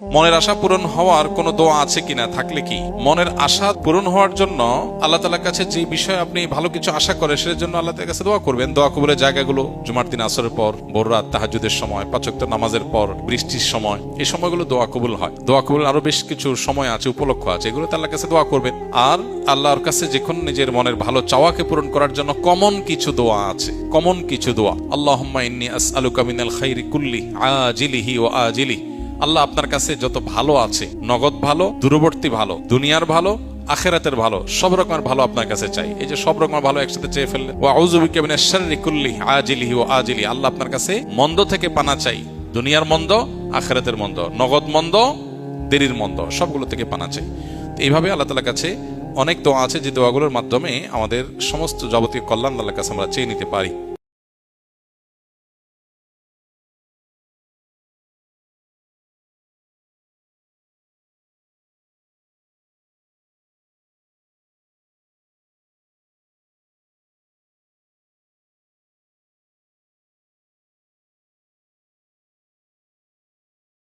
মনের আশা পূরণ হওয়ার কোনো দোয়া আছে কিনা, থাকলে কি মনের আশা পূরণ হওয়ার জন্য আল্লাহ তাআলার কাছে যে বিষয়ে আপনি ভালো কিছু আশা করেন সেটার জন্য আল্লাহ তাআলার কাছে দোয়া করবেন। দোয়া কবুলের জায়গাগুলো জুমার দিন আসরের পর, ভোর রাত তাহাজ্জুদের সময়, পাঁচ ওয়াক্ত নামাজের পর, বৃষ্টির সময়, এই সময়গুলো দোয়া কবুল হয়। দোয়া কবুল আরো বেশ কিছু সময় আছে, উপলক্ষ আছে, এগুলো আল্লাহর কাছে দোয়া করবেন। আর আল্লাহর কাছে যখন নিজের মনের ভালো চাওয়াকে পূরণ করার জন্য কমন কিছু দোয়া আছে, কমন কিছু দোয়া। আল্লাহুম্মা ইন্নী আসআলুকা মিনাল খাইরি কুল্লি আজিলিহি ওয়া আজিলিহি। আল্লাহ আপনার কাছে যত ভালো আছে, নগদ ভালো, দূরবর্তী ভালো, দুনিয়ার ভালো, আখিরাতের ভালো, সব রকমের ভালো আপনার কাছে চাই। এই যে সব রকমের ভালো একসাথে চেয়ে ফেললে, ওয়া আউযু বিকা মিনাশ শাররি কুল্লি আজিলিহি ওয়া আজিলিহি। আল্লাহ আপনার কাছে মন্দ থেকে পানা চাই, দুনিয়ার মন্দ, আখিরাতের মন্দ, নগদ মন্দ, দেরির মন্দ, সবগুলো থেকে পানা চাই। এইভাবে আল্লাহ তাআলার কাছে অনেক দোয়া আছে যে দোয়াগুলোর মাধ্যমে আমাদের সমস্ত যাবতীয় কল্যাণ আল্লাহর কাছে আমরা চেয়ে নিতে পারি।